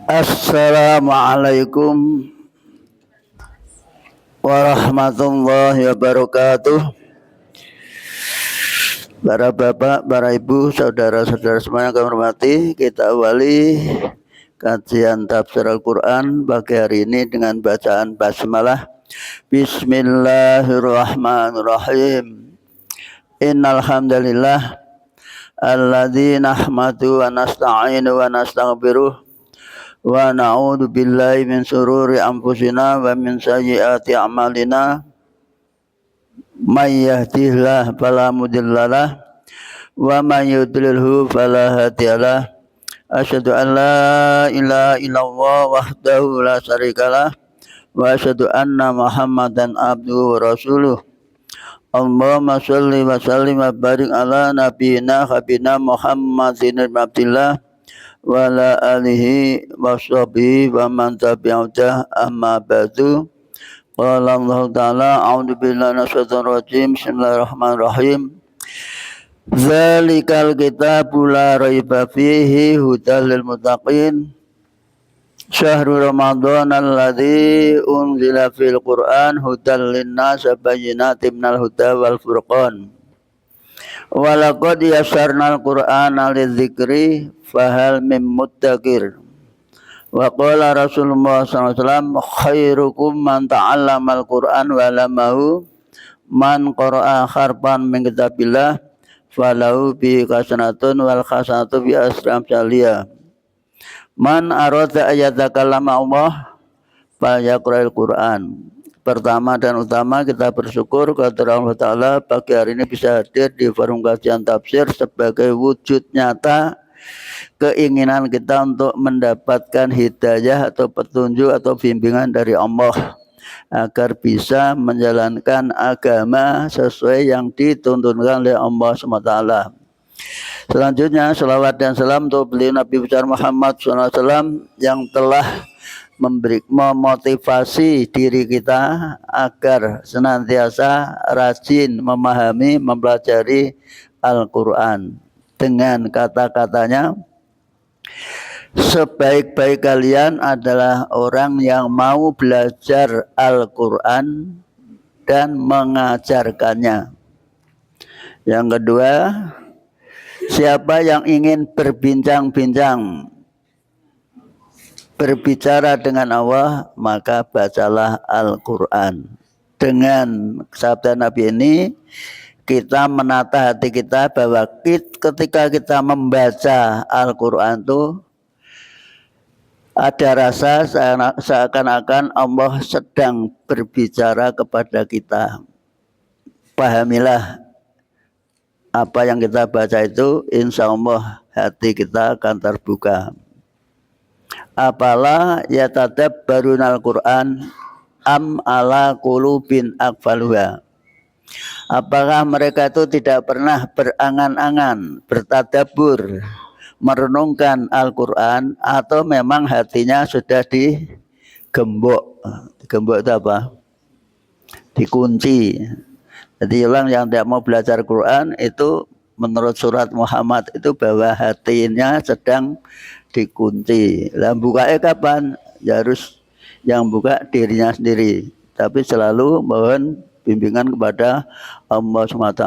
Assalamualaikum warahmatullahi wabarakatuh. Para bapak, para ibu, saudara-saudara semua yang kami hormati, kita awali kajian tafsir Al-Quran pagi hari ini dengan bacaan basmalah. Bismillahirrahmanirrahim. Innal hamdalillah alladzi nahmadu wa nasta'inu wa nastaghfiruh wa na'udzu billahi min syururi anfusina wa min sayyiati a'malina may yahdihillahu fala mudhillalah wa may yudlilhu fala hadiyalah. Asyhadu an la ilaha illallah wahdahu la syarikalah wa asyhadu anna Muhammadan abduhu wa rasuluh. Allahumma shalli wa sallim wa barik ala nabiyyina habibina Muhammadin abdillah wa ala alihi wa sahbihi wa man tabi'ahu amma ba'du. Qala Allah Ta'ala a'udzu billahi minasyaitonir rajim. Bismillahirrahmanirrahim. Zalikal kitabu la raiba fihi hudal lil muttaqin. Syahrul Ramadan alladzi unzila fil Qur'an hudal linnas wa bayyinatin minal huda wal furqan. Walaqad yassarnal Qur'ana lidzikri fahal mim muddakir. Wa qala Rasulullah SAW khairukum man ta'allamal Qur'an wa 'allamahu man qara'a harfan min kitabillah falahu bi hasanatun wal hasanatu bi asri amsalih. Man arada ayatakallama Allah falyaqra'il Qur'an. Pertama dan utama kita bersyukur kepada Allah Ta'ala pagi hari ini bisa hadir di forum kajian tafsir sebagai wujud nyata keinginan kita untuk mendapatkan hidayah atau petunjuk atau bimbingan dari Allah agar bisa menjalankan agama sesuai yang dituntunkan oleh Allah SWT. Selanjutnya salawat dan salam untuk beliau Nabi besar Muhammad SAW yang telah memotivasi diri kita agar senantiasa rajin memahami, mempelajari Al-Quran. Dengan kata-katanya, sebaik-baik kalian adalah orang yang mau belajar Al-Quran dan mengajarkannya. Yang kedua, siapa yang ingin berbincang-bincang, berbicara dengan Allah, maka bacalah Al-Quran. Dengan sabda Nabi ini, kita menata hati kita bahwa ketika kita membaca Al-Quran itu ada rasa seakan-akan Allah sedang berbicara kepada kita. Pahamilah apa yang kita baca itu, insya Allah hati kita akan terbuka. Apalah yatadabbarun Al-Quran am ala qulubin aqfaluha. Apakah mereka itu tidak pernah berangan-angan, bertadabbur, merenungkan Al-Quran, atau memang hatinya sudah digembok? Digembok itu apa? Dikunci. Jadi orang yang tidak mau belajar Quran itu menurut surat Muhammad itu bahwa hatinya sedang dikunci. Lah bukanya kapan? Ya harus yang buka dirinya sendiri. Tapi selalu mohon bimbingan kepada Allah SWT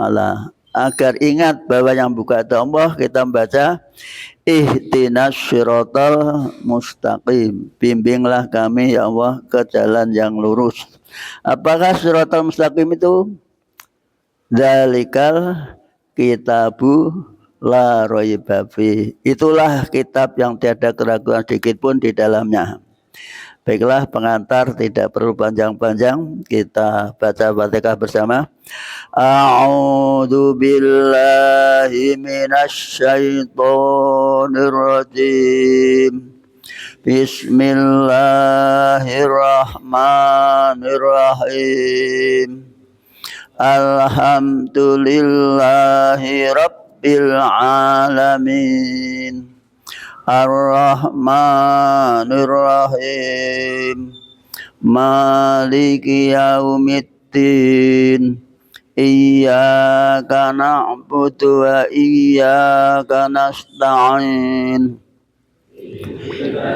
agar ingat bahwa yang buka itu Allah. Kita membaca ihdinas syiratal mustaqim, bimbinglah kami ya Allah ke jalan yang lurus. Apakah syiratal mustaqim itu? Zalikal kitabu la raiba fi. Itulah kitab yang tiada keraguan sedikit pun di dalamnya. Baiklah, pengantar tidak perlu panjang-panjang, kita baca Fatihah bersama. A'udzu billahi minasy syaithanir rajim. Bismillahirrahmanirrahim. Alhamdulillahi rabbil alamin. Ar-Rahmanir Rahim. Maliki yaumiddin. Iyyaka na'budu wa iyyaka nasta'in.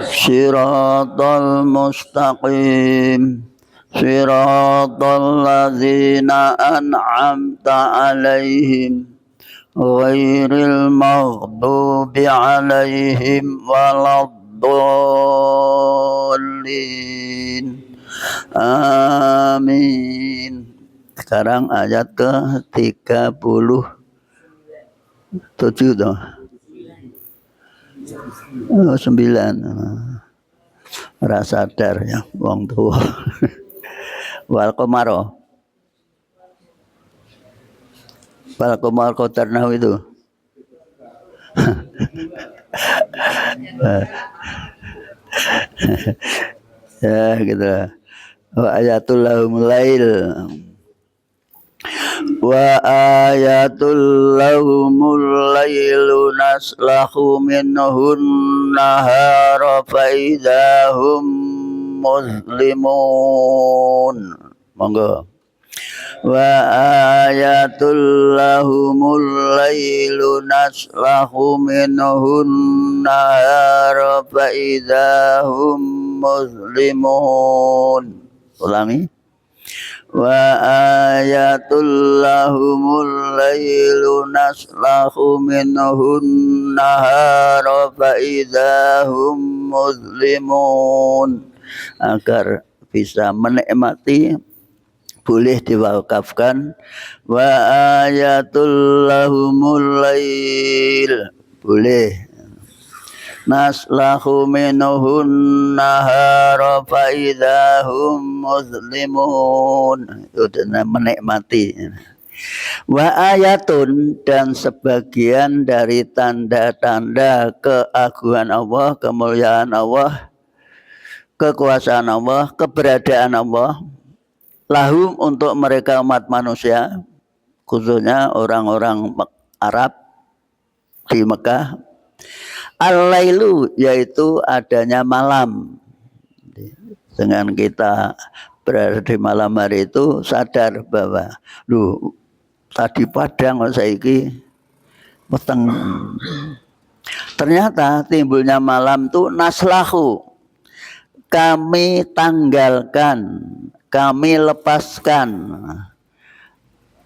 Shiratal mustaqim Shiratal ladzina an'amta alaihim Ghairil maghdubi alaihim waladdallin Amin. Sekarang ayat ke-37 toh. 9. Rasa sadar ya wong tua. Wal qamaro. Wal qamar qadarnahu itu. Ya gitu. Wa ayatul lahumul lail. Wa ayatul lahumul lailu naslahu minhun nahara fa idahum muslimun. Monggo. Wa ayatul lahumul lailu naslahu minhun nahara fa idahum muslimun. Ulangi. Wa ayatul lahumul lailu naslahu minhun nahara fa idahum muslimun. Agar bisa menikmati boleh diwakafkan wa ayatul lahumul lail boleh naslahu minhun nahara fa idahum muslimun itu menikmati. Wa ayatun dan sebagian dari tanda-tanda keagungan Allah, kemuliaan Allah, kekuasaan Allah, keberadaan Allah lahum untuk mereka umat manusia khususnya orang-orang Arab di Mekah. Al-lailu yaitu adanya malam. Dengan kita berada di malam hari itu sadar bahwa tadi padang saiki peteng. Ternyata timbulnya malam itu naslahu. Kami tanggalkan, kami lepaskan.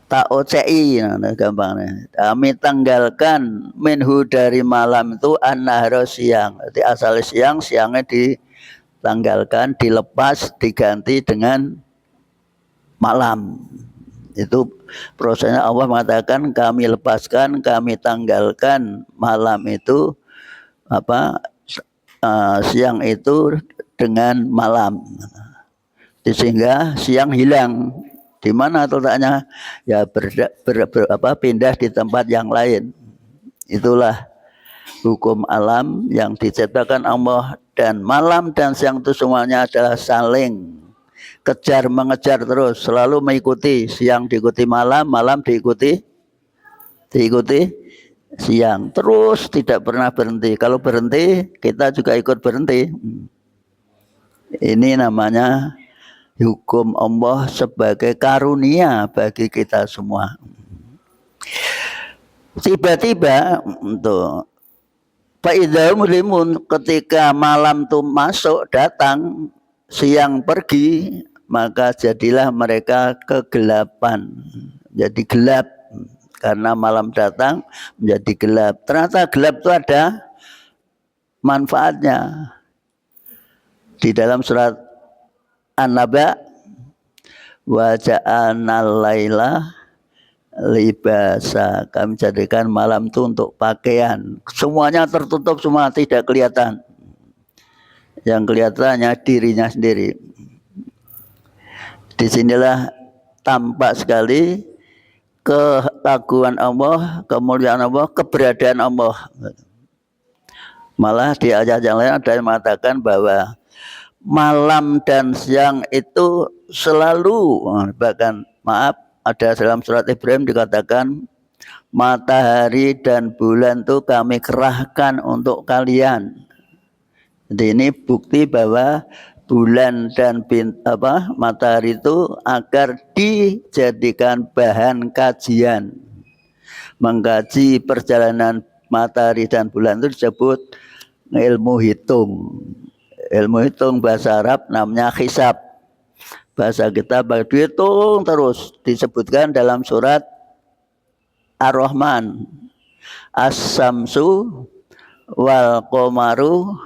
TOCI gampangnya. Kami tanggalkan minhu dari malam itu an-nahara siang. Jadi asal siang, siangnya ditanggalkan, dilepas, diganti dengan malam. Itu prosesnya Allah mengatakan kami lepaskan, kami tanggalkan malam itu siang itu dengan malam. Sehingga siang hilang. Di mana letaknya? Ya pindah di tempat yang lain. Itulah hukum alam yang diciptakan Allah, dan malam dan siang itu semuanya adalah saling kejar mengejar terus, selalu mengikuti. Siang diikuti malam, malam diikuti siang, terus tidak pernah berhenti. Kalau berhenti kita juga ikut berhenti. Ini namanya hukum Allah sebagai karunia bagi kita semua. Tiba-tiba untuk faidahum muslimun, ketika malam itu masuk datang, siang pergi, maka jadilah mereka kegelapan. Jadi gelap karena malam datang menjadi gelap. Ternyata gelap itu ada manfaatnya. Di dalam surat An-Naba, wa ja'alnal laila libasa, kami jadikan malam itu untuk pakaian. Semuanya tertutup, semua tidak kelihatan. Yang kelihatannya dirinya sendiri. Disinilah tampak sekali keagungan Allah, kemuliaan Allah, keberadaan Allah. Malah di ayat yang lain ada yang mengatakan bahwa malam dan siang itu selalu, bahkan ada dalam surat Ibrahim dikatakan matahari dan bulan itu kami kerahkan untuk kalian. Jadi ini bukti bahwa bulan dan matahari itu agar dijadikan bahan kajian. Mengkaji perjalanan matahari dan bulan itu disebut ilmu hitung. Ilmu hitung bahasa Arab namanya hisab. Bahasa kita dihitung terus, disebutkan dalam surat Ar-Rahman. As-samsu wal qamaru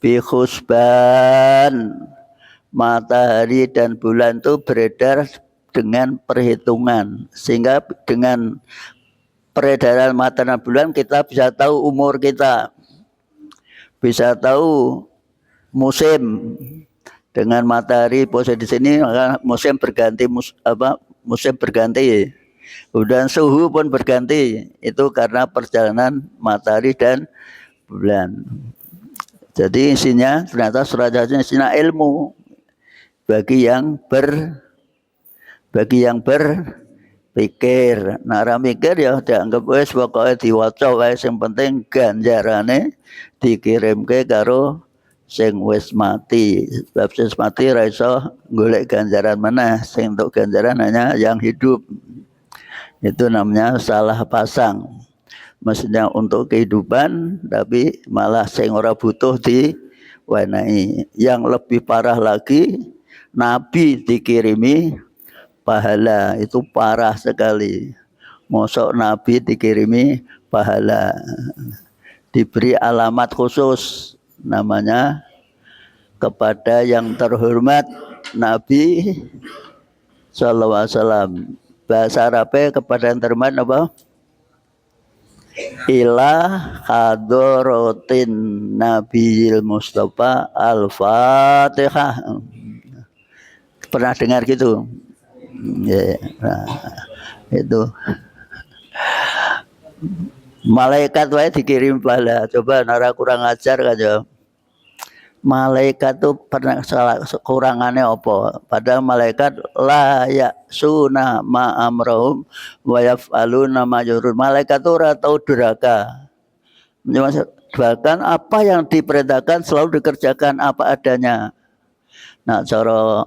bi husban. Matahari dan bulan itu beredar dengan perhitungan, sehingga dengan peredaran matahari dan bulan kita bisa tahu umur kita, bisa tahu musim. Dengan matahari posisi di sini maka musim berganti, musim berganti. Kemudian suhu pun berganti, itu karena perjalanan matahari dan bulan. Jadi isinya ternyata surat Yasin isinya ilmu bagi yang berpikir. Nah, orang mikir ya dianggap wis pokoke diwaca wae, sing penting ganjarane dikirimke karo sing wis mati. Sebab sing mati ra iso golek ganjaran mana, sing untuk ganjaran hanya yang hidup. Itu namanya salah pasang. Maksudnya untuk kehidupan, tapi malah sing ora butuh diwenehi. Yang lebih parah lagi, Nabi dikirimi pahala, itu parah sekali. Mosok Nabi dikirimi pahala, diberi alamat khusus namanya kepada yang terhormat Nabi sallallahu alaihi wasallam. Bahasa Arabnya kepada yang terhormat apa? Ila hadratin Nabiyil Mustafa Al-Fatihah. Pernah dengar gitu? Ya, nah, itu malaikat wae dikirim pahala. Coba nara kurang ajar aja. Malaikat tuh pernah salah kekurangannya apa? Padahal malaikat la ya'suna ma amrahum wa yaf'aluna ma yurun. Malaikat tuh ora tau durhaka. Bahkan apa yang diperintahkan selalu dikerjakan apa adanya. Nah, cara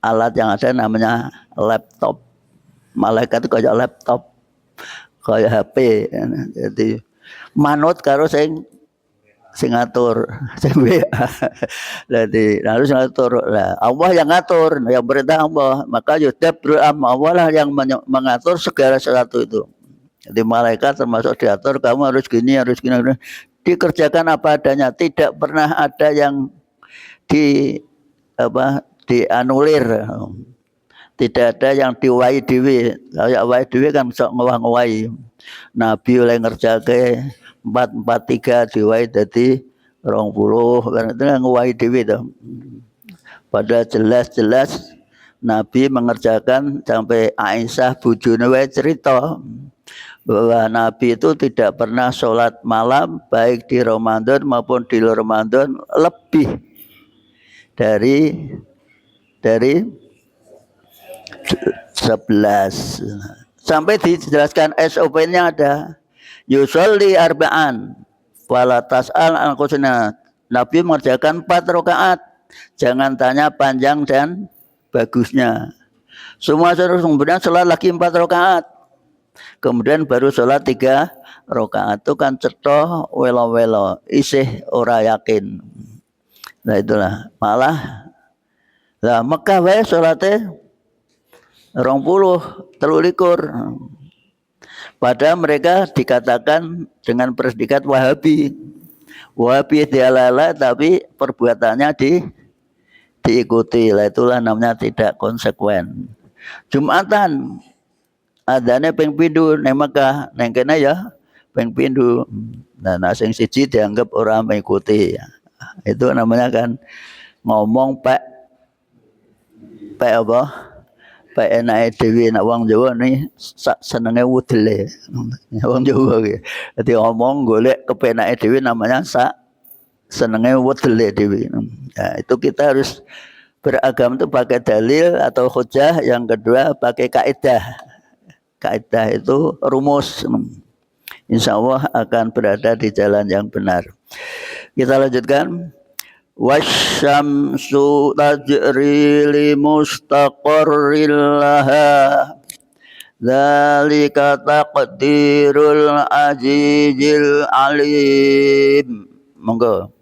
alat yang ada namanya laptop. Malaikat itu kayak laptop, kayak HP. Jadi manut karo sing ngatur, sing jadi harus ngatur. Lah Allah yang ngatur, yang perintah Allah. Maka yudabru Allah lah yang mengatur segala sesuatu itu. Jadi malaikat termasuk diatur, kamu harus gini, harus gini. Dikerjakan apa adanya, tidak pernah ada yang dianulir. Tidak ada yang diwai dewi. Kayak wai dewi kan sok ngewah-ngewahi. Nabi oleh ngerjake 443 diwai dadi 20, karena itu ngewai dewi itu. Padahal jelas-jelas Nabi mengerjakan sampai Aisyah bojone wae cerita bahwa Nabi itu tidak pernah sholat malam baik di Ramadan maupun di luar Ramadan lebih dari 11. Sampai dijelaskan SOP-nya ada. Yusolli arba'an wala tas'al an qusna. Nabi mengerjakan 4 rakaat. Jangan tanya panjang dan bagusnya. Semua terus kemudian sholat lagi 4 rakaat. Kemudian baru sholat 3 rakaat. Itu kan cetoh welo-welo, isih ora yakin. Nah itulah malah lah Mekah wae salate 23. Padahal mereka dikatakan dengan predikat Wahabi. Wahabi dialala tapi perbuatannya diikuti. Lah itulah namanya tidak konsekuen. Jumatan adane ping pindho ning Mekah, ning kene ya ping pindho. Nah, sing siji dianggap orang mengikuti. Itu namanya kan ngomong pak apa? Pak enake dhewe nek wong Jawa ni senenge wudele. Wong Jawa iki. Dadi ngomong golek kepenake dhewe namanya senenge wudele dhewe. Nah, itu kita harus beragam itu pakai dalil atau hujah, yang kedua pakai kaidah. Kaidah itu rumus. Insya Allah akan berada di jalan yang benar. Kita lanjutkan. Wasyamsu tajri li mustaqarril laha. Dzalika taqdirul azizil alim. Monggo.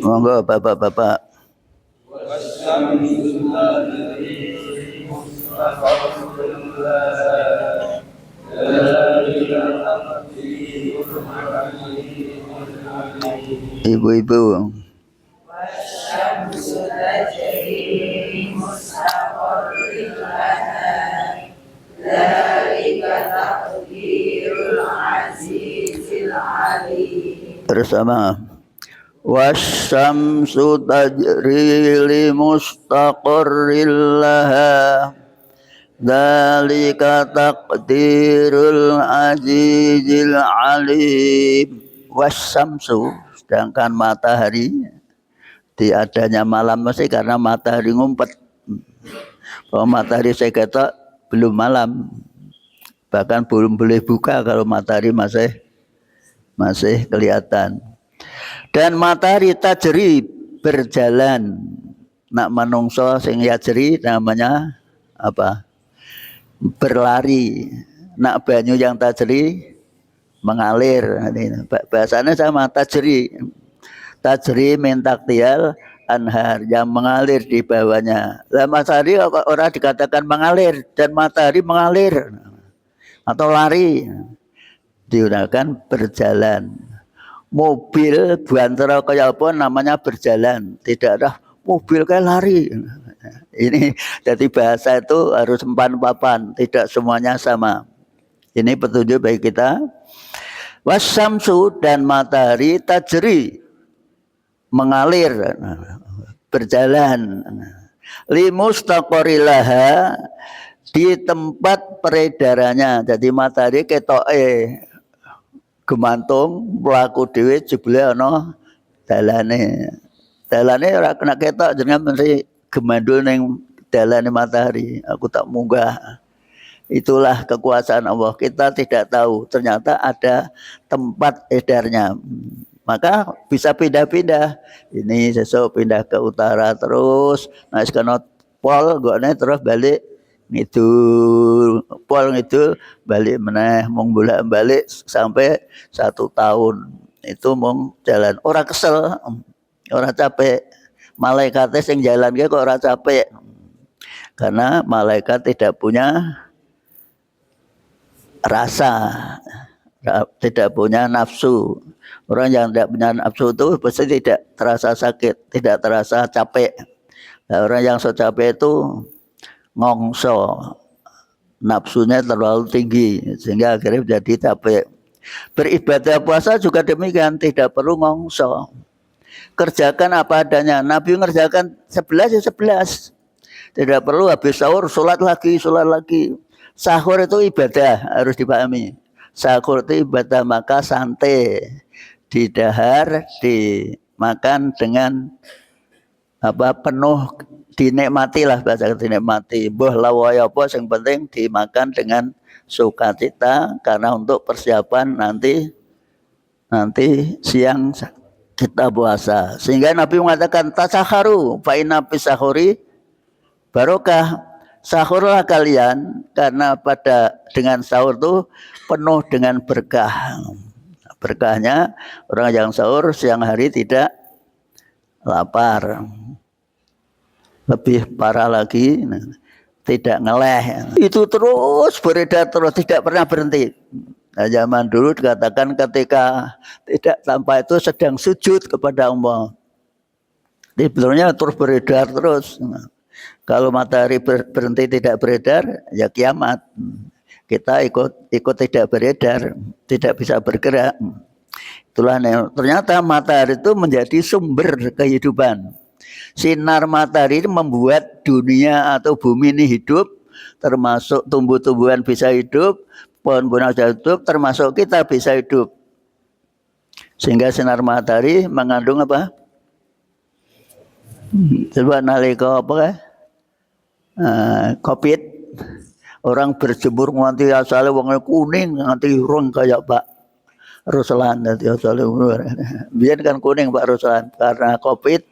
Monggo Bapak-bapak. Ibu-ibu. Bersama. Wasyamsu tajri li mustaqarril laha dzalika taqdirul azizil alim. Wasyamsu, sedangkan matahari tiadanya malam masih karena matahari ngumpet. Kalau matahari saya kata belum malam, bahkan belum boleh buka kalau matahari masih kelihatan. Dan matahari tajri, berjalan. Nak manungso sing yajri namanya apa? Berlari. Nak banyu yang tajri mengalir. Bahasanya sama tajri. Tajri min taktiyal anhar, yang mengalir di bawahnya. Lah matahari orang dikatakan mengalir, dan matahari mengalir atau lari. Digunakan berjalan. Mobil buantara kaya apa namanya berjalan, tidak ada mobil kayak lari. Ini jadi bahasa itu harus empan-papan, tidak semuanya sama. Ini petunjuk bagi kita. Wasyamsu, dan matahari tajri, mengalir, berjalan. Limustaqorilaha, di tempat peredarannya. Jadi matahari ketoke gemantung mlaku dhewe jebule ana dalane. Dalane ora kena ketok, jenengan mesti gemandul ning dalane matahari. Aku tak munggah. Itulah kekuasaan Allah. Kita tidak tahu, ternyata ada tempat edarnya. Maka bisa pindah-pindah. Ini sesuk pindah ke utara terus, nah sekono pol gone terus balik ngidul, pol ngidul balik meneh, mung bolak-balik sampai 1 tahun. Itu mung jalan, ora kesel, ora capek. Malaikatnya sing jalan kok ora capek. Karena malaikat tidak punya rasa, tidak punya nafsu. Orang yang tidak punya nafsu itu pasti tidak terasa sakit, tidak terasa capek. Nah, orang yang so capek itu ngongso, nafsunya terlalu tinggi sehingga akhirnya jadi capek. Beribadah puasa juga demikian, tidak perlu ngongso. Kerjakan apa adanya. Nabi mengerjakan 11 ya 11. Tidak perlu habis sahur sholat lagi. Sahur itu ibadah, harus dipahami. Sahur itu ibadah, maka santai, didahar, dimakan dengan penuh, dinikmati lah, bahasa dinikmati. Mbah lawaya apa yang penting dimakan dengan sukacita, karena untuk persiapan nanti siang kita puasa. Sehingga Nabi mengatakan tasaharu fa inna fi sahuri barokah. Sahurlah kalian, karena dengan sahur itu penuh dengan berkah. Berkahnya orang yang sahur siang hari tidak lapar. Lebih parah lagi, tidak ngeleh. Itu terus beredar terus, tidak pernah berhenti. Nah, zaman dulu dikatakan ketika tidak sampai itu sedang sujud kepada Allah. Sebenarnya terus beredar terus. Kalau matahari berhenti tidak beredar, ya kiamat. Kita ikut tidak beredar, tidak bisa bergerak. Itulah ternyata matahari itu menjadi sumber kehidupan. Sinar matahari membuat dunia atau bumi ini hidup, termasuk tumbuh-tumbuhan bisa hidup, pohon-pohon bisa hidup, termasuk kita bisa hidup. Sehingga sinar matahari mengandung apa? Coba nalika apa kan? Covid, orang berjemur nganti asale wong kuning, nganti ireng kayak Pak Ruslan, nanti asale biar kan kuning Pak Ruslan, karena Covid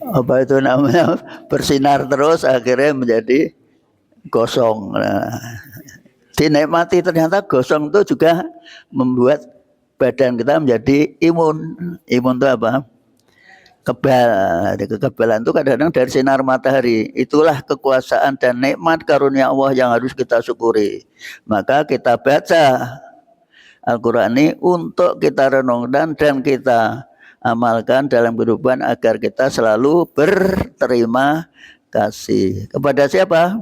Apa itu namanya, bersinar terus akhirnya menjadi gosong. Nah, dinikmati ternyata gosong itu juga membuat badan kita menjadi imun. Imun itu apa? Kebal. Kekebalan itu kadang-kadang dari sinar matahari. Itulah kekuasaan dan nikmat karunia Allah yang harus kita syukuri. Maka kita baca Al-Quran ini untuk kita renungkan dan kita amalkan dalam kehidupan agar kita selalu berterima kasih. Kepada siapa?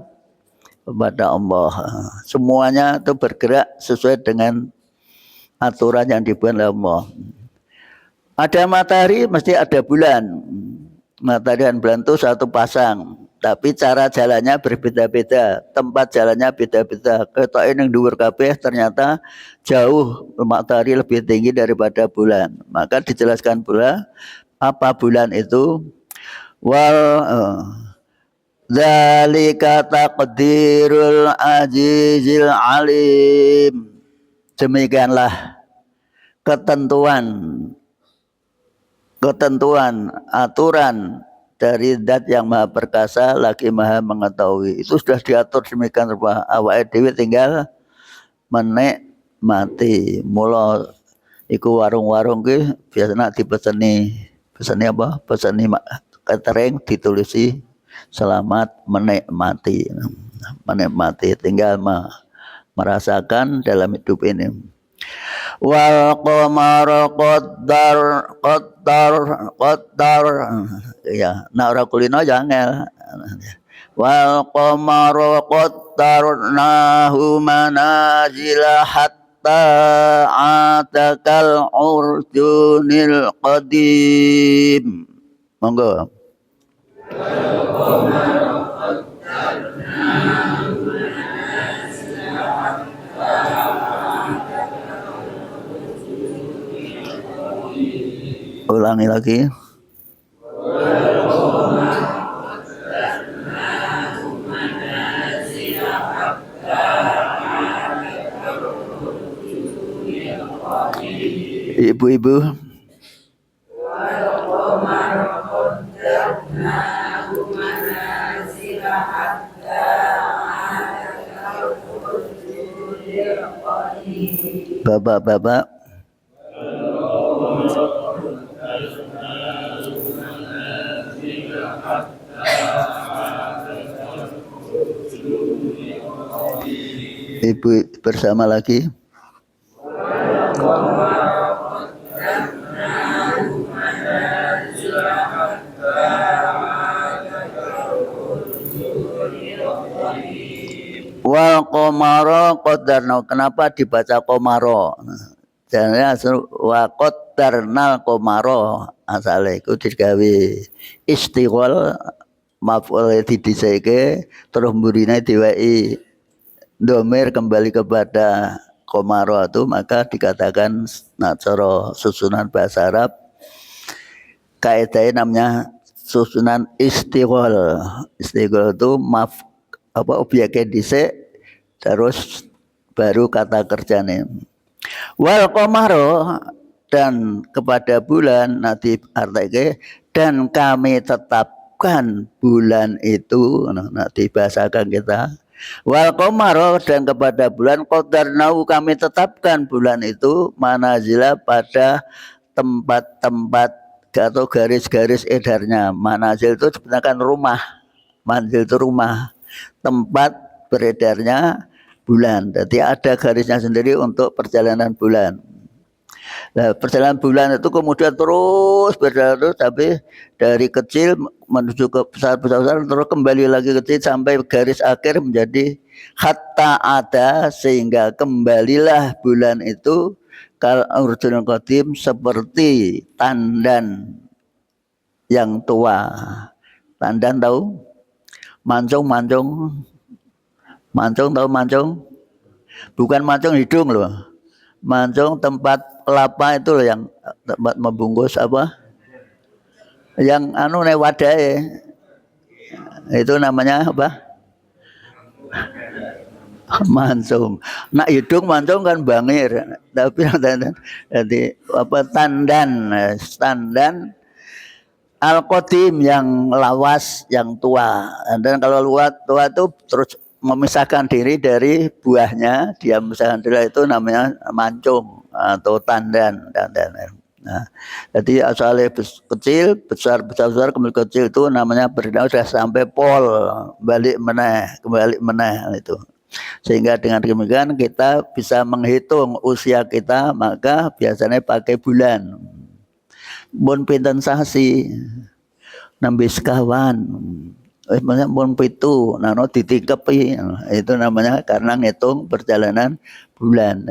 Kepada Allah. Semuanya itu bergerak sesuai dengan aturan yang dibuat oleh Allah. Ada matahari, mesti ada bulan. Matahari dan bulan itu satu pasang, tapi cara jalannya berbeda-beda, tempat jalannya beda-beda. Ketok ini dhuwur kabeh ternyata jauh matahari lebih tinggi daripada bulan. Maka dijelaskan pula apa bulan itu. Wal dzalika taqdirul azizil alim. Demikianlah ketentuan aturan dari zat yang maha perkasa lagi maha mengetahui. Itu sudah diatur demikian rupa. Awake dhewe tinggal menikmati. Mula iku warung-warung ki biasanya peseni apa? Peseni catering ditulisi selamat menikmati. Menikmati tinggal merasakan dalam hidup ini. Wal qamara qaddar ya nak ora kulino jangel. Wal qamara qaddarnahu manazila hatta atakal urjunil qadim. Monggo. Ulangi lagi. Ibu-ibu. Bapak-bapak. Ibu bersama lagi. Wal qamara qaddarna. Kenapa dibaca qamara? Jadi wa qaddarnal qamara asale iku digawe istighol maf'ul didhisike terus mburine diwehi domir kembali kepada qamara itu, maka dikatakan nah cara susunan bahasa Arab kaidahnya namanya susunan istighol. Istighol itu objeknya dhisik terus baru kata kerjanya. Wal qamara, dan kepada bulan nanti artinya dan kami tetapkan bulan itu nanti bahasakan kita. Wal qamara, dan kepada bulan qadarnahu kami tetapkan bulan itu manazila pada tempat-tempat atau garis-garis edarnya. Manazil itu sebenarnya rumah. Manzil itu rumah, tempat beredarnya bulan. Jadi ada garisnya sendiri untuk perjalanan bulan. Nah, perjalanan bulan itu kemudian terus berjalan terus, tapi dari kecil menuju ke besar-besar terus kembali lagi kecil sampai garis akhir menjadi hatta ada, sehingga kembalilah bulan itu kal urjunul qadim seperti tandan yang tua. Tandan tahu? Mancung tahu mancung? Bukan mancung hidung loh. Mancung tempat kelapa itu loh, yang tempat membungkus apa? Yang wadah itu namanya apa? Mancung. Nak hidung mancung kan bangir. Tapi jadi apa tandan Al-Qadim yang lawas, yang tua. Dan kalau tua itu terus memisahkan diri dari buahnya, dia memisahkan diri itu namanya mancung atau tandan. Nah, jadi asalnya kecil, besar, kemudian kecil itu namanya berdaulat sudah sampai pol, kembali meneh itu. Sehingga dengan demikian kita bisa menghitung usia kita, maka biasanya pakai bulan. Mun pinten sasi nembe sekawan. Maksudnya mun pitu, nano ditikepi. Itu namanya karena ngitung perjalanan bulan.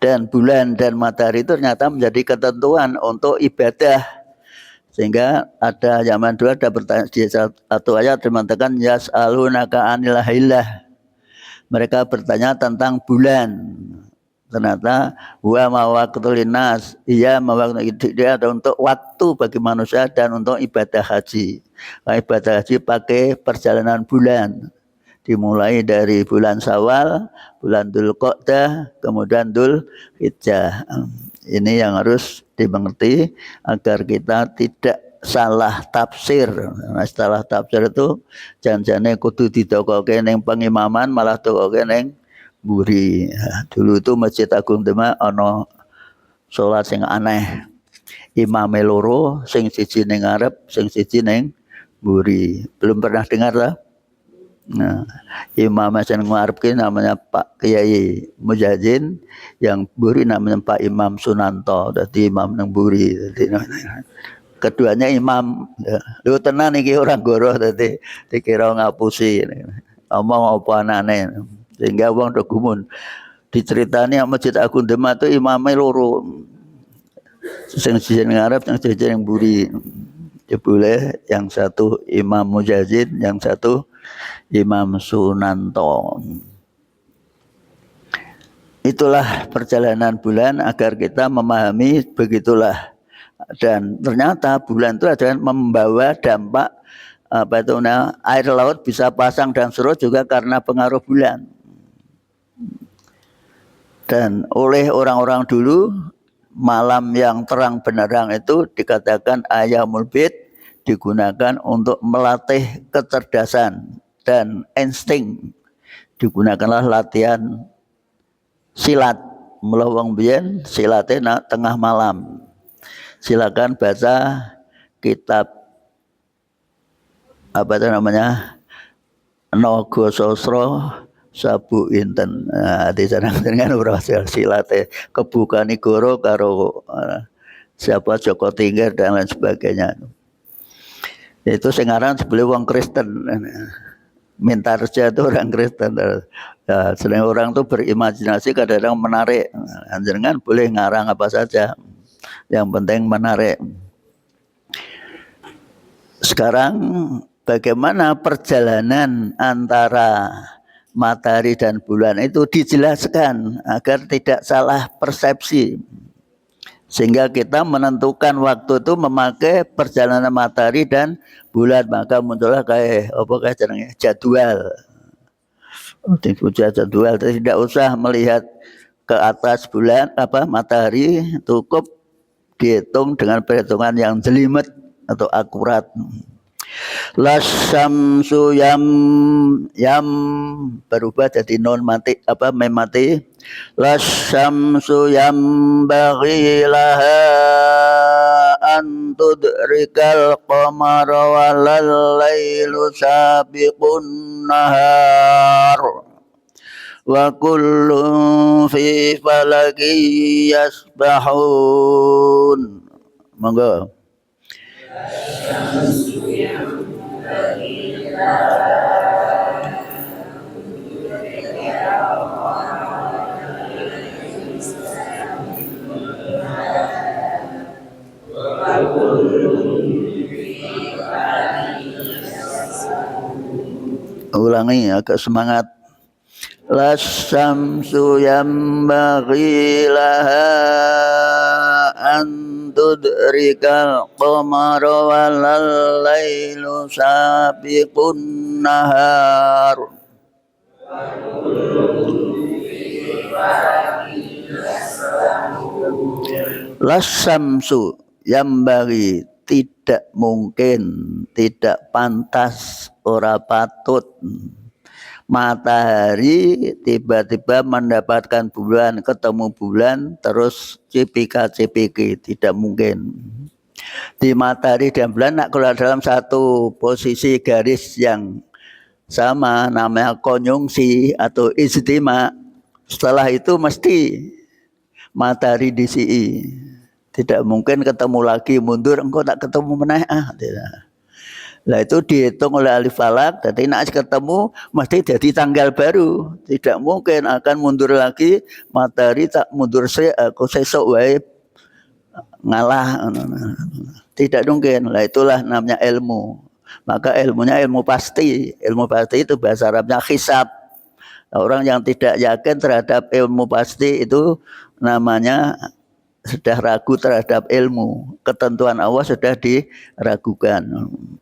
Dan bulan dan matahari itu ternyata menjadi ketentuan untuk ibadah. Sehingga ada zaman dulu ada pertanyaan di satu ayat mengatakan yas'alunaka anil hillah. Mereka bertanya tentang bulan. Ternyata wa mawaqtul linnas, ia mewaktu dia ada untuk waktu bagi manusia dan untuk ibadah haji. Nah, ibadah haji pakai perjalanan bulan. Dimulai dari bulan Syawal, bulan Dzulqa'dah, kemudian Dzulhijjah. Ini yang harus dimengerti agar kita tidak salah tafsir. Nah, salah tafsir itu janjane kudu didokoke ning pengimaman malah dokoke ning mburi. Dulu itu Masjid Agung Demak ana salat sing aneh. Imame loro, sing siji ning ngarep, sing siji ning mburi. Belum pernah dengar lah. Nah, imam yang ngarep ki namanya Pak Kiai Mujahidin, yang mburi namanya Pak Imam Sunanto. Dadi imam nang mburi. Keduanya imam. Lu tenan iki orang goroh dadi dikira ngapusi. Omong apa anane. Sehingga wong do gumun. Diceritani Masjid Agung Demak itu imame loro. Sing siji ngarep, sing siji ning mburi. Boleh yang satu Imam Mujahidin, yang satu Imam Sunanto. Itulah perjalanan bulan agar kita memahami begitulah. Dan ternyata bulan itu adalah membawa dampak air laut bisa pasang dan surut juga karena pengaruh bulan. Dan oleh orang-orang dulu malam yang terang benderang itu dikatakan ayamul bid, digunakan untuk melatih kecerdasan dan insting. Digunakanlah latihan silat. Mula wong biyen silate tengah malam. Silakan baca kitab apa itu namanya Naga Sastra Sabu Inten. Di sana dengan berhasil silate kebuka Nigoro karo siapa Joko Tingkir dan lain sebagainya. Itu sekarang sebelum orang Kristen. Mintarja itu orang Kristen. Nah, selain orang itu berimajinasi kadang-kadang menarik. Jangan boleh ngarang apa saja. Yang penting menarik. Sekarang bagaimana perjalanan antara matahari dan bulan itu dijelaskan agar tidak salah persepsi. Sehingga kita menentukan waktu itu memakai perjalanan matahari dan bulan, maka muncullah kayak jadwal. Jadwal, tidak usah melihat ke atas bulan matahari, cukup dihitung dengan perhitungan yang jelimet atau akurat. Lasyamsu yam berubah jadi non mati mem mati. Lasyamsu yambaghi laha an tudrikal qamara walal lailu sabiqun nahar wa kullun fi falaki yasbahun. Monggo. Ulangi agak semangat. Lasyamsu yambaghi laha an tudrikal qamara walal lailu sabiqun nahar. Lasyamsu yambaghi, tidak mungkin, tidak pantas, ora patut matahari tiba-tiba mendapatkan bulan, ketemu bulan, terus CPK, tidak mungkin. Di matahari dan bulan kalau dalam satu posisi garis yang sama, namanya konjungsi atau ijtima, setelah itu mesti matahari di CI. Tidak mungkin ketemu lagi, mundur, engkau tak ketemu meneh. Nah itu dihitung oleh ahli falak, jadi nak ketemu mesti jadi tanggal baru. Tidak mungkin akan mundur lagi, matahari tak mundur aku sesok wae ngalah. Tidak mungkin. Lah itulah namanya ilmu. Maka ilmunya ilmu pasti. Ilmu pasti itu bahasa Arabnya hisab. Orang yang tidak yakin terhadap ilmu pasti itu namanya sudah ragu terhadap ilmu. Ketentuan Allah sudah diragukan.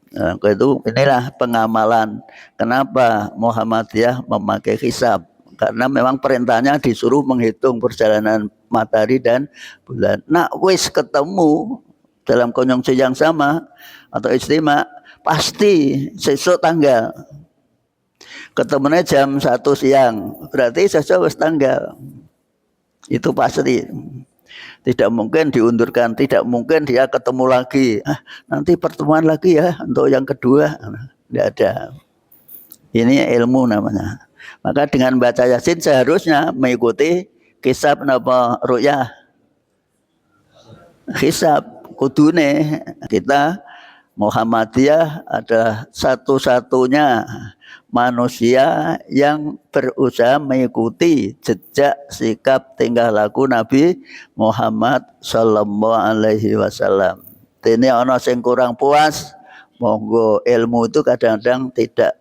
Nah, itu inilah pengamalan. Kenapa Muhammadiyah memakai hisab? Karena memang perintahnya disuruh menghitung perjalanan matahari dan bulan. Nah, wis ketemu dalam konjungsi yang sama atau istimewa, pasti sesuk tanggal. Ketemunya jam 1 siang, berarti sesuk wis tanggal. Itu pasti. Tidak mungkin diundurkan, tidak mungkin dia ketemu lagi. Nanti pertemuan lagi ya untuk yang kedua. Tidak ada. Ini ilmu namanya. Maka dengan baca Yasin seharusnya mengikuti kisab napa ru'yah. Hisab kudune kita Muhammadiyah adalah satu-satunya manusia yang berusaha mengikuti jejak sikap tingkah laku Nabi Muhammad sallallahu alaihi wasallam. Dene ana sing kurang puas, monggo. Ilmu itu kadang-kadang tidak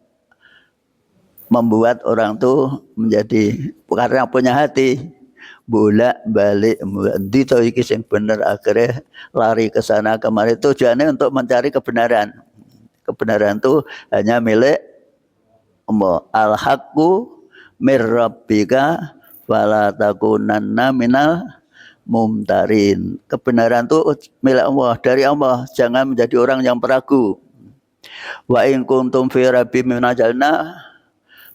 membuat orang tuh menjadi, karena punya hati bolak-balik endi to iki sing bener, akhirnya lari ke sana kemari. Tujuannya untuk mencari kebenaran. Kebenaran itu hanya milik Allah. Al-haqqu mir rabbika fala takunanna minal mumtarin. Kebenaran itu milik Allah, dari Allah. Jangan menjadi orang yang peragu. Wa in kuntum fi rabbim minajalna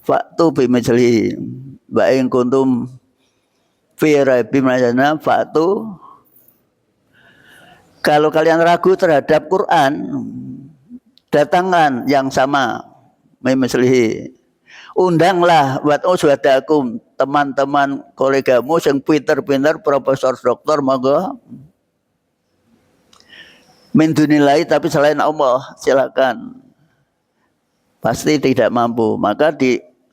fa'tu bimithlihi. Wa in kuntum fi rabbim minajalna fa'tu. Kalau kalian ragu terhadap Quran, datangkan yang sama. Memeslihi, undanglah buat uswadakum, teman-teman kolegamu yang pinter-pinter, profesor doktor, monggo. Min dunilai, tapi selain Allah, silakan. Pasti tidak mampu, maka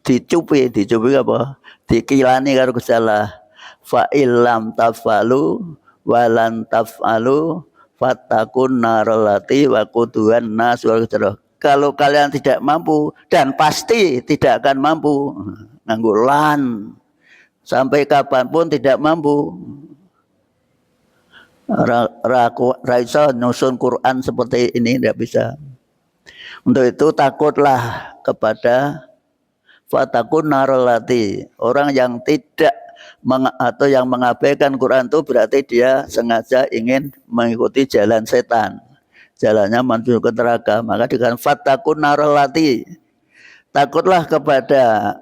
dicupi apa? Dikilani karo Gusti Allah. Fa illam tafalu walan tafalu fatakun narolati wa quduhan nas wal jarah. Kalau kalian tidak mampu, dan pasti tidak akan mampu, nganggo lan, sampai kapanpun tidak mampu. Raisa nyusun Quran seperti ini tidak bisa. Untuk itu takutlah kepada fatakun narolati. Orang yang tidak atau yang mengabaikan Quran itu berarti dia sengaja ingin mengikuti jalan setan. Jalannya menuju ke neraka. Maka dengan fatakun narolati, takutlah kepada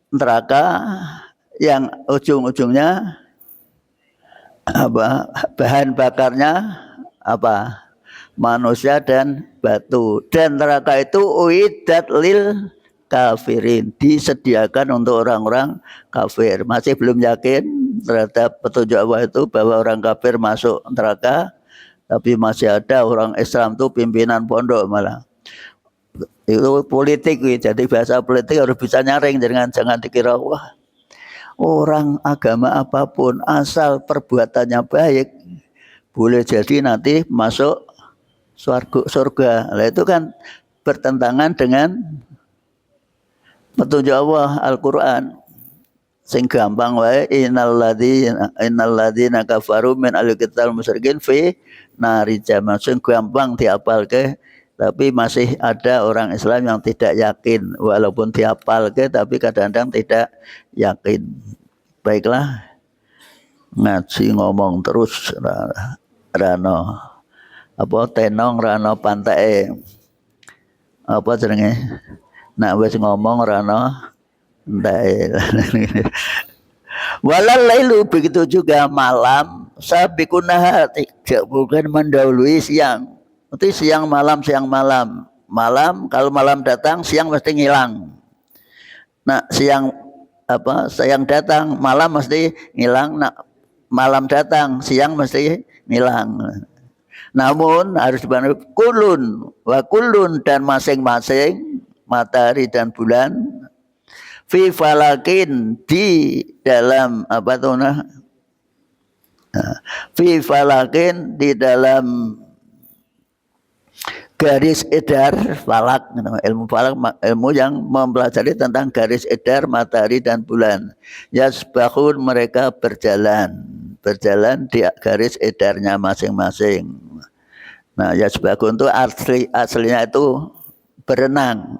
neraka yang ujung-ujungnya apa? Bahan bakarnya apa? Manusia dan batu. Dan neraka itu uiddat lil kafirin, disediakan untuk orang-orang kafir. Masih belum yakin terhadap petunjuk Allah itu bahwa orang kafir masuk neraka, tapi masih ada orang Islam tuh pimpinan pondok malah. Itu politik, jadi bahasa politik harus bisa nyaring, jangan dikira wah orang agama apapun asal perbuatannya baik boleh jadi nanti masuk surga. Nah, itu kan bertentangan dengan petunjuk Allah Al-Qur'an. Sing gampang wae innalladzina kafaru min al-kitab musyrikin fi nari jahannam. Sing gampang dihafalke, tapi masih ada orang Islam yang tidak yakin, walaupun dihafalke tapi kadang-kadang tidak yakin. Baiklah, ngaji ngomong terus Rano. apa tenong ra ana panteke. Apa jenenge? Nak wis ngomong ora ana enteke. Walal lailu begitu juga malam sabiqun nahar tidak bukan mendahului siang. Nanti siang malam malam kalau malam datang siang mesti ngilang. Nah siang siang datang malam mesti ngilang. Nah malam datang siang mesti ngilang. Namun harus dibantu kulun wa kulun dan masing-masing matahari dan bulan fi falakin di dalam fi falakin di dalam garis edar falak, ilmu falak ilmu yang mempelajari tentang garis edar matahari dan bulan. Yasbahun mereka berjalan di garis edarnya masing-masing. Nah, yasbahun itu aslinya itu berenang.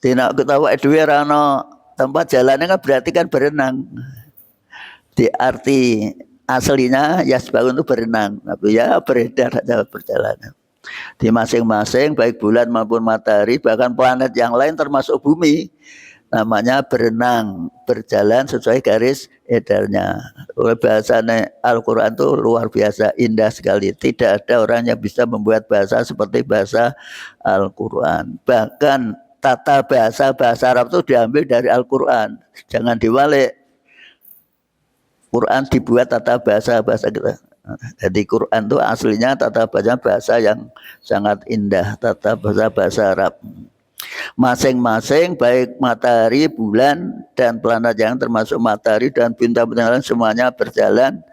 Tidak ketawa dhewe ra ana tempat jalannya kan berarti kan berenang. Di arti aslinya yasbahun itu berenang, tapi ya beredar saja perjalanan. Di masing-masing baik bulan maupun matahari bahkan planet yang lain termasuk bumi namanya berenang berjalan sesuai garis edarnya. Oleh bahasanya Al-Quran itu luar biasa indah sekali. Tidak ada orang yang bisa membuat bahasa seperti bahasa Al-Quran. Bahkan tata bahasa Arab itu diambil dari Al-Quran. Jangan diwalik. Quran dibuat tata bahasa kita. Jadi Quran itu aslinya tata bahasa yang sangat indah, tata bahasa Arab. Masing-masing baik matahari, bulan dan planet yang termasuk matahari dan bintang-bintang lain semuanya berjalan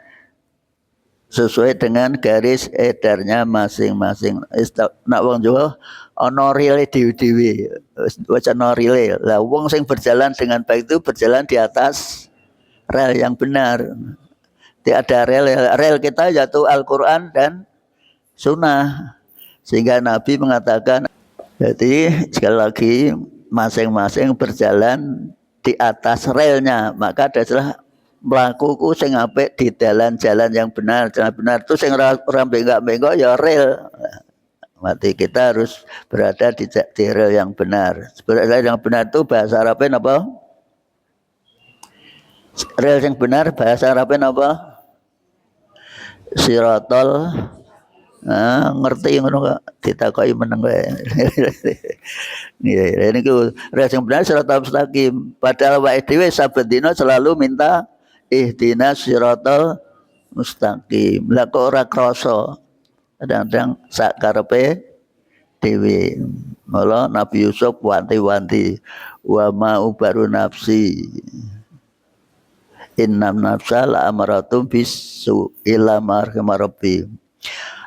sesuai dengan garis edarnya masing-masing. Nak wong Jawa ana rile dhewe-dhewe. Waca ana rile. Lah wong sing berjalan dengan baik itu berjalan di atas rel yang benar. Tidak ada rel kita yaitu Al-Quran dan Sunnah. Sehingga Nabi mengatakan, jadi sekali lagi masing-masing berjalan di atas relnya. Maka adalah melakuku sing apik di jalan yang benar. Jalan benar itu sing orang bengkak-bengkok ya rel. Berarti kita harus berada di rel yang benar. Rel yang benar itu bahasa Arabnya apa? Rel yang benar bahasa Arabnya apa? Sirotol. Ngerti ngono kok ditakoki meneng wae. Ini ku rel yang benar siratal mustaqim. Padahal wae dhewe saben dina selalu minta ihdinas siratal mustaqim. Lah kok ora krasa. Kadang-kadang sak karepe dhewe. Mula Nabi Yusuf wanti-wanti wa ma ubaru nafsi. Innam nafsa la amaratum bisu ila marhamarabi.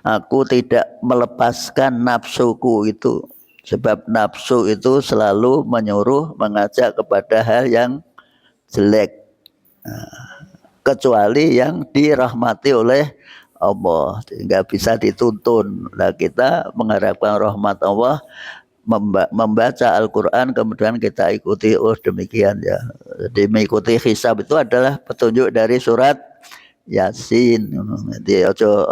Aku tidak melepaskan nafsuku itu. Sebab nafsu itu selalu menyuruh mengajak kepada hal yang jelek. Kecuali yang dirahmati oleh Allah. Sehingga bisa dituntun. Nah, kita mengharapkan rahmat Allah. Membaca Al-Quran kemudian kita ikuti demikian ya. Jadi mengikuti hisab itu adalah petunjuk dari surat Yasin. Jadi ojo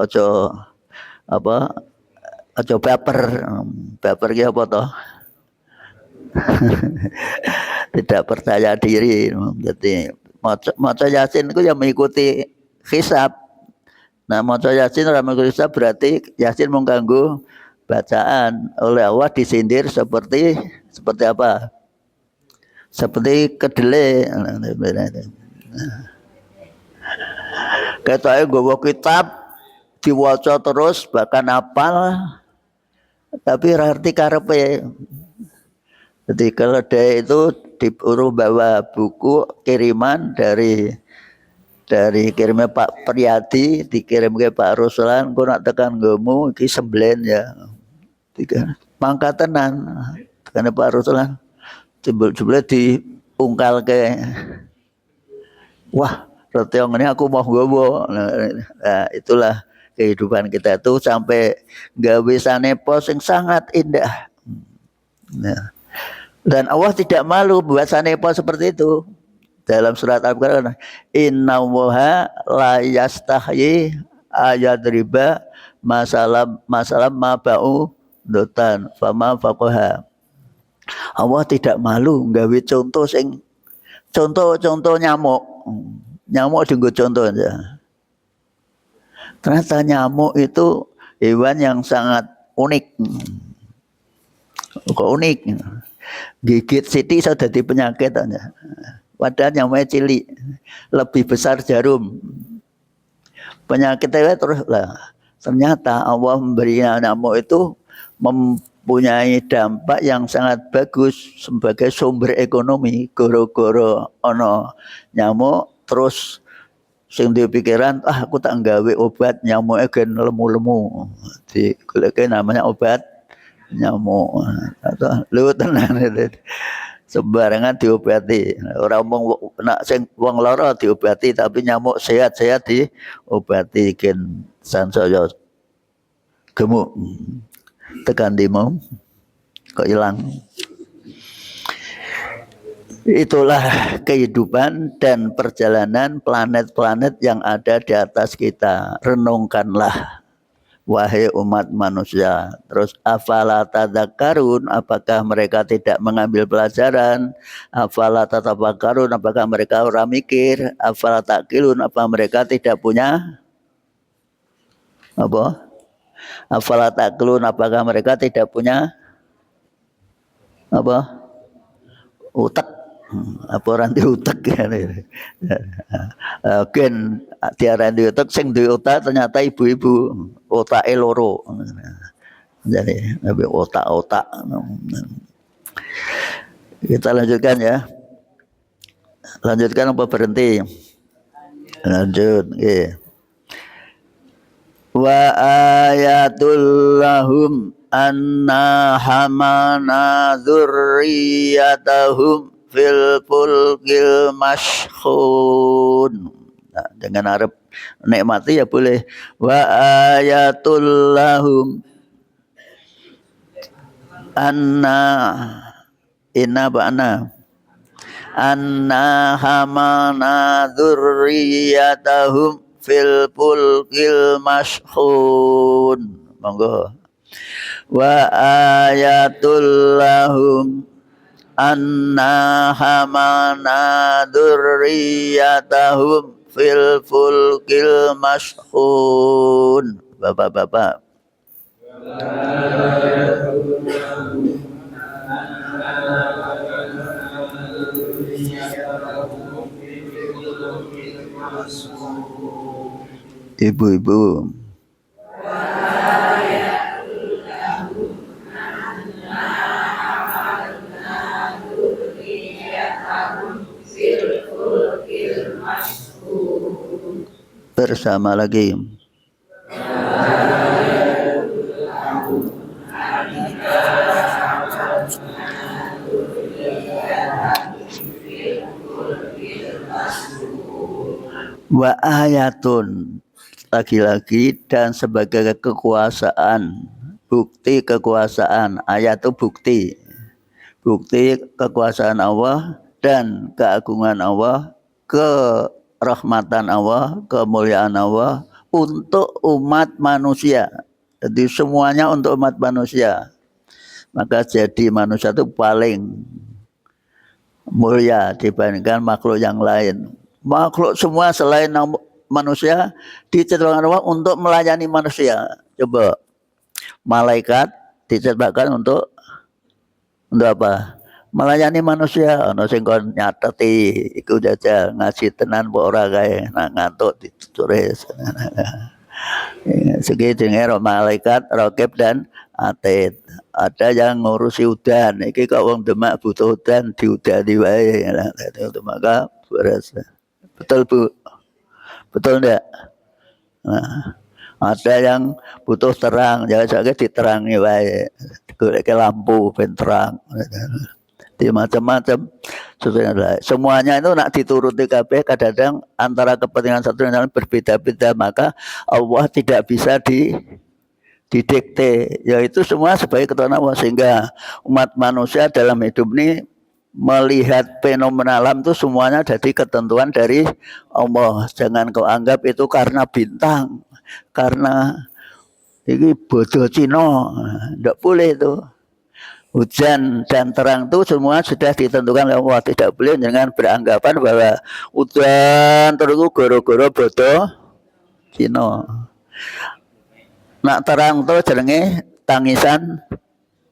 baper ki apa toh? Tidak percaya diri. Jadi maca Yasin itu yang mengikuti hisab. Nah maca Yasin ora mengikuti hisab berarti Yasin mengganggu bacaan oleh Allah disindir seperti apa? Seperti kedelai. Ketoke nggawa kitab diwaca terus bahkan hafal tapi ora ngerti karepe. Jadi kalau dia itu disuruh bawa buku kiriman dari kirimnya Pak Priyadi dikirim ke Pak Ruslan, kau nak tekan ngemu iki semblen ya. Tiga mangkat tenan karena Pak Ruslan jebule diungkal ke wah retiong ini aku mau gowo. Nah, itulah kehidupan kita itu sampai gawe sanepo sing sangat indah. Nah, dan Allah tidak malu buat sanepo seperti itu. Dalam surat Al-Quran, innallaha la yastahyi ayadriba masalah ma ba'u dotan fama faqaha. Allah tidak malu nggawe contoh nyamuk. Nyamuk dienggo contoh aja. Ternyata nyamuk itu hewan yang sangat unik. Kok unik? Gigit sithik iso dadi penyakit aja. Padahal nyamuknya cilik, lebih besar jarum. Penyakitnya terus lah. Ternyata Allah memberi nyamuk itu mempunyai dampak yang sangat bagus sebagai sumber ekonomi. Goro-goro ono nyamuk terus sing duwe pikiran, aku tak nggawe obat nyamuknya gen lemu-lemu. Digoleke namanya obat nyamuk. Atau lu tenan sembarangan diobati. Ora omong nak sing wong lara diobati tapi nyamuk sehat-sehat diobati gen sansaya gemuk. Tekan dimo kok hilang. Itulah kehidupan dan perjalanan planet-planet yang ada di atas kita. Renungkanlah wahai umat manusia. Terus afala tadzakkarun, apakah mereka tidak mengambil pelajaran? Afala tatafakkarun, apakah mereka ora mikir? Afala taqilun, apa mereka tidak punya apa? Afala taqilun, apakah mereka tidak punya apa? Utak. Apa orang di utak ya. Gen tiara di utak sing di otak ternyata ibu-ibu otake loro. Jadi lebih otak-otak. Kita lanjutkan ya. Lanjutkan apa berhenti? Lanjut, nggih. Wa ayatul lahum anna hamana dzurriyyatahum fil fulkil mashkhun. Nah, dengan Arab nikmati ya boleh. Wa ayatul lahum anna inna ba'na anna hamana dzurriyyatahum fil fulkil mashkhun. Monggo. Wa ayatul lahum anna hamana dzurriyyatahum fil fulkil mashkhun. Bapak-bapak. Ibu-ibu. Bersama lagi. Wa ayatun, lagi-lagi dan sebagai kekuasaan, bukti kekuasaan. Ayat itu bukti kekuasaan Allah dan keagungan Allah, kerahmatan Allah, kemuliaan Allah untuk umat manusia. Jadi semuanya untuk umat manusia. Maka jadi manusia itu paling mulia dibandingkan makhluk yang lain. Makhluk semua selain manusia diciptakan Allah untuk melayani manusia. Coba malaikat diciptakan untuk apa? Melayani manusia. Ono sing kon nyateti iku jajal ngaji tenan mbok ora kae ngantuk ditulis. Segi jenenge malaikat Raqib dan Atid. Ada yang ngurusi udan. Iki kok wong Demak butuh udan diudani wae. Maka beres. Betul Bu? Betul enggak? Nah, ada yang butuh terang, jangan sampai diterangi wae. Digoleke lampu ben terang. Di macam-macam. Semuanya itu nak dituruti kabeh, kadang-kadang antara kepentingan satu dan lain berbeda-beda, maka Allah tidak bisa didikte. Yaitu semua sebagai ketentuan Allah, sehingga umat manusia dalam hidup ini melihat fenomena alam itu semuanya jadi ketentuan dari Allah. Jangan kau anggap itu karena bintang, karena Ini bodoh Cina, tidak boleh itu. Hujan dan terang itu semua sudah ditentukan oleh Allah. Tidak boleh dengan beranggapan bahwa hujan terus itu goro-goro bodoh Cina. Nak terang itu jenenge tangisan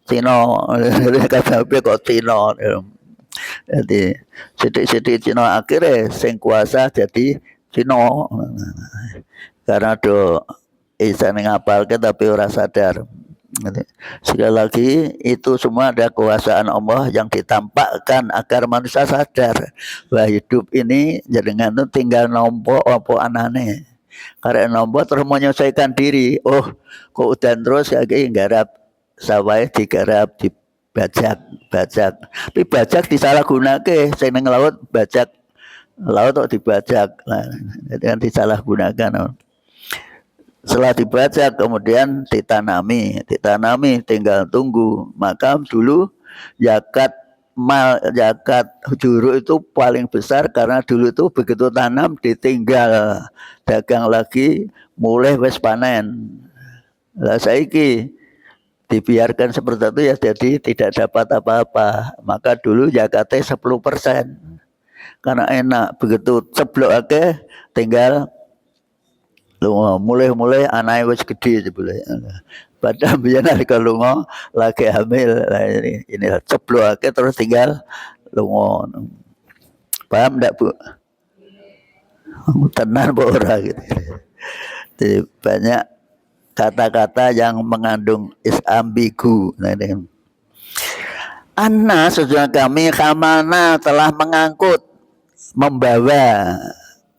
Cina. Kabeh kok Cina. Jadi sidik-sidik Cina akhirnya sing kuasa jadi Cina. Karena do isa ngapal tapi ora sadar. Sekali lagi itu semua ada kekuasaan Allah yang ditampakkan agar manusia sadar bahwa hidup ini jangan itu tinggal nompo apa anane. Karena nompo terus menyelesaikan diri. Oh, kok udan terus lagi garap sawah digarap dibajak. Tapi bajak disalahgunake sing ning laut bajak laut kok dibajak. Nah, itu kan disalahgunakan. Setelah dibaca kemudian ditanami tinggal tunggu. Maka dulu zakat juruk itu paling besar karena dulu itu begitu tanam ditinggal dagang lagi mulai wis panen. Lah saiki dibiarkan seperti itu ya jadi tidak dapat apa-apa. Maka dulu zakatnya 10%. Karena enak begitu ceblokake tinggal mulai anaknya wis gede sebelum. Padahal biar nalika lunga lagi hamil. Nah, ini ceblokake terus tinggal lunga. Paham enggak, Bu? Tenan apa ora gitu. Jadi banyak kata-kata yang mengandung ambigu. Nah, ini. Anna sesungguhnya kami kamana telah mengangkut membawa.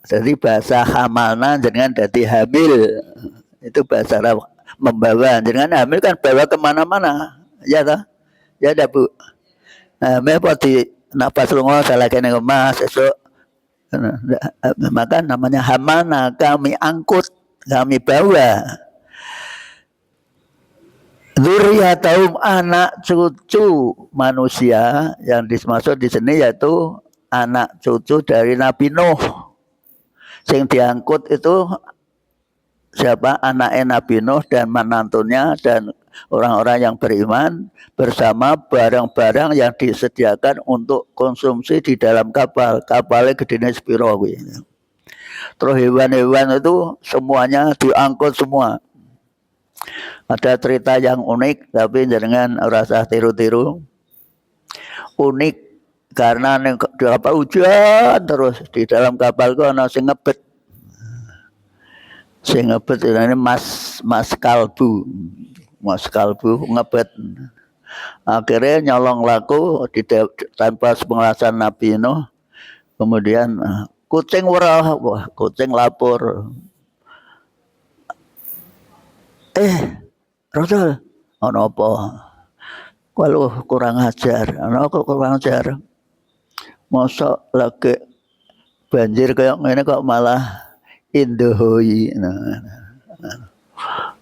Jadi bahasa hamalna jangan jadi hamil. Itu bahasa Arab membawa. Jangan hamil kan bawa kemana-mana. Ya toh? Ya ada, Bu. Hamil apa di nafas lungo salah kena emas esok. Maka namanya hamalna, kami angkut, kami bawa. Dzurriyyatahum anak cucu manusia yang dimaksud di sini yaitu anak cucu dari Nabi Nuh. Yang diangkut itu siapa? Anaknya Nabi Nuh dan menantunya dan orang-orang yang beriman bersama barang-barang yang disediakan untuk konsumsi di dalam kapal. Kapalnya gedene sepiro kuwi. Terus hewan-hewan itu semuanya diangkut semua. Ada cerita yang unik tapi jangan rasa tiru-tiru. Unik karena di kapal hujan terus di dalam kapal itu ada sing ngebet ini mas kalbu ngebet. Akhirnya nyolong laku tanpa penjelasan Nabi Nuh. Kemudian kucing wah kucing lapor. Rasul ono apa? Kalau kurang ajar, ono kok kurang ajar. Masa lagi banjir kayak ngene kok malah indohoi.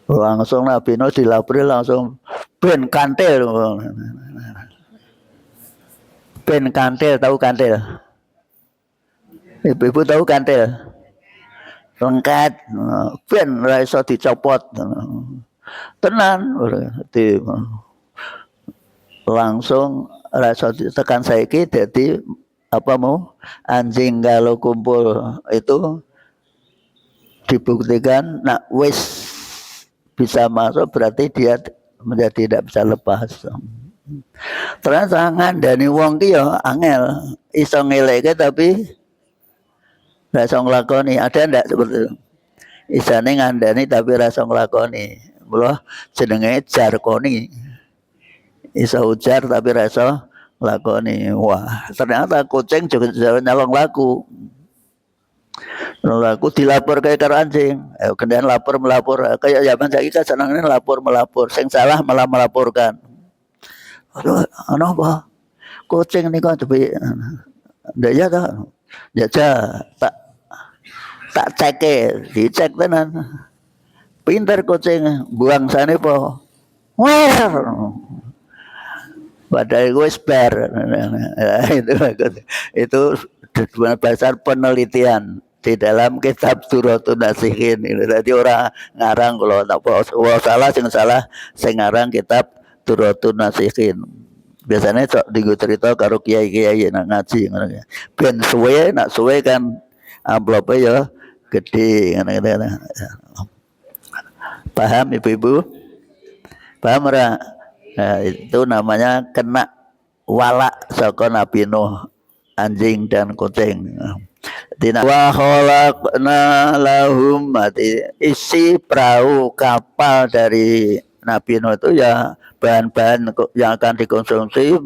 Langsung Nabi Nuh dilapori langsung ben kantil. Ben kantil, tahu kantil? Ibu tahu kantil? Lengket, ben ra iso dicopot. Tenan langsung ra iso tekan saiki dadi apa mau anjing kalau kumpul itu dibuktikan nak wis bisa masuk berarti dia menjadi tidak bisa lepas. Ternyata ngandani wong ki ya angel iso ngeleke tapi ra iso nglakoni. Ada ndak seperti itu? Isane ngandani tapi ra iso nglakoni. Mula jenenge jarkoni. Iso ujar tapi ra iso lakoni. Wah, ternyata kucing juga nyolong laku. Laku dilapor kayak karo anjing. Kemudian melapor kayak zaman saiki kan senengane melapor. Sing salah malah melaporkan. Aduh, apa? Kucing niku tapi ndak ya ta. Jaja tak ceke, dicek tenan. Pinter kucing, buang sane po. Wah. Padahal gue spare itu dasar penelitian di dalam kitab Duratun Nasihin. Jadi orang ngarang kalau tak salah sing ngarang kitab Duratun Nasihin. Biasanya sok digo cerita karo kiai-kiai nak ngaji ngono ya. Ben suwe nak suwe kan amplopnya ya gede ngono. Paham ibu-ibu? Paham ora? Nah, itu namanya kena wala saka Nabi Nuh, anjing dan kucing. Tina wa khalaqna lahum, isi perahu kapal dari Nabi Nuh itu ya bahan-bahan yang akan dikonsumsi,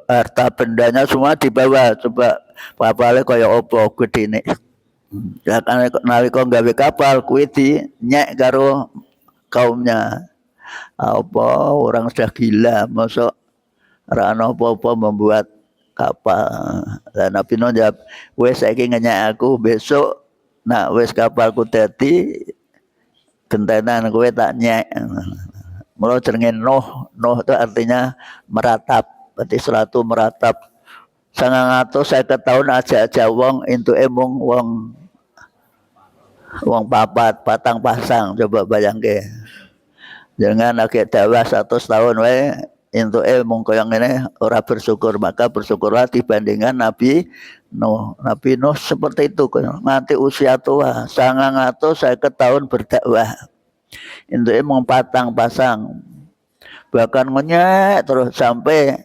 harta bendanya semua dibawa. Coba kapalnya kaya opo gedene. Ya kan nalika gawe kapal kuwi dinyek karo kaumnya. Apa orang sudah gila masa ora ana apa-apa membuat kapal. Dan Nabi Nuh jawab, wis saiki ngenyek aku, besok nak wis kapalku dadi gentenan kowe tak nyek. Mula jenenge Nuh, Nuh itu artinya meratap, berarti selatu meratap. 950 tahun aja wong entuke mung wong patang pasang, coba bayangke. Jangan lagi dakwah 100 tahun wae entuke mung kaya ngene ora bersyukur, maka bersyukurlah dibandingkan Nabi Nuh. Nabi Nuh seperti itu nganti usia tua 950 tahun berdakwah. Entuke mung patang pasang. Bahkan ngenyek terus sampai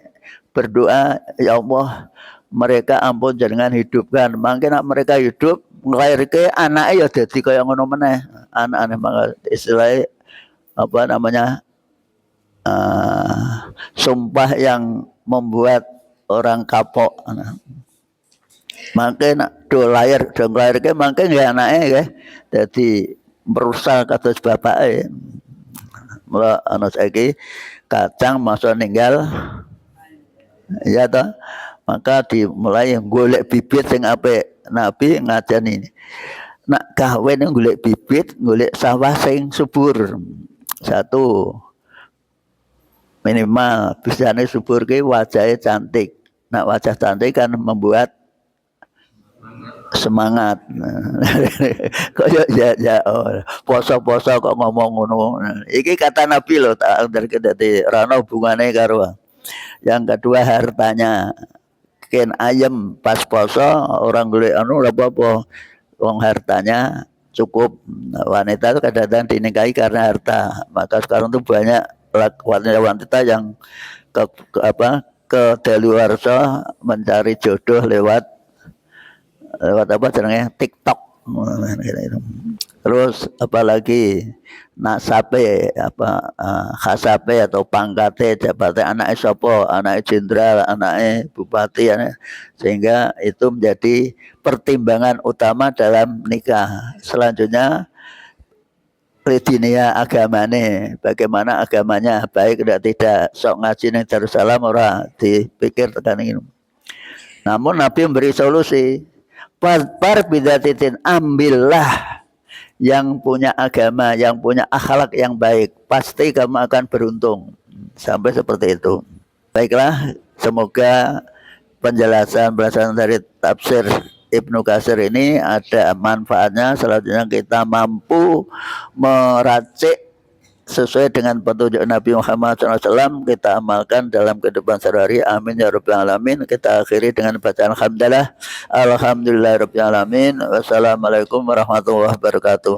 berdoa, ya Allah, mereka ampun jangan hidupkan. Mungkin mereka hidup nglairke anake ya dadi kaya ngono meneh. Anak-anak maka istilahnya apa namanya? Sumpah yang membuat orang kapok. Mungkin do lahir ke mungkin ya anake nggih dadi merusak kados bapake. Mula ana saiki kacang masa ninggal ya toh, maka dimulai golek bibit sing apik. Nabi ngajeni nak kawin golek bibit, golek sawah sing subur. Satu minimal bisane subur ki wajahnya cantik. Nak wajah cantik kan membuat semangat. Kok ya poso-poso kok ngomong ngono. Iki kata Nabi loh, tak dadi rano hubungane karo. Yang kedua hartanya. Ken ayam pas poso orang golek anu ora apa-apa. Wong hartanya cukup. Wanita itu kadang-kadang dinikahi karena harta. Maka sekarang tuh banyak wanita yang ke daluwarsa mencari jodoh lewat apa jenenge TikTok. Terus apalagi nasabe khasabe atau pangkate jabatan anake sapa, anake jenderal, anake bupati, sehingga itu menjadi pertimbangan utama dalam nikah. Selanjutnya kriteria agamane, bagaimana agamanya, baik tidak sok ngaji ning Darussalam ora dipikir tekan ini. Namun Nabi memberi solusi. Par bidatitin, ambillah yang punya agama, yang punya akhlak yang baik, pasti kamu akan beruntung. Sampai seperti itu. Baiklah, semoga penjelasan dari tafsir Ibnu Katsir ini ada manfaatnya. Selanjutnya kita mampu meracik sesuai dengan petunjuk Nabi Muhammad SAW, kita amalkan dalam kehidupan sehari-hari. Amin ya rabbal alamin. Kita akhiri dengan bacaan alhamdulillah. Alhamdulillah rabbil alamin. Wassalamualaikum warahmatullahi wabarakatuh.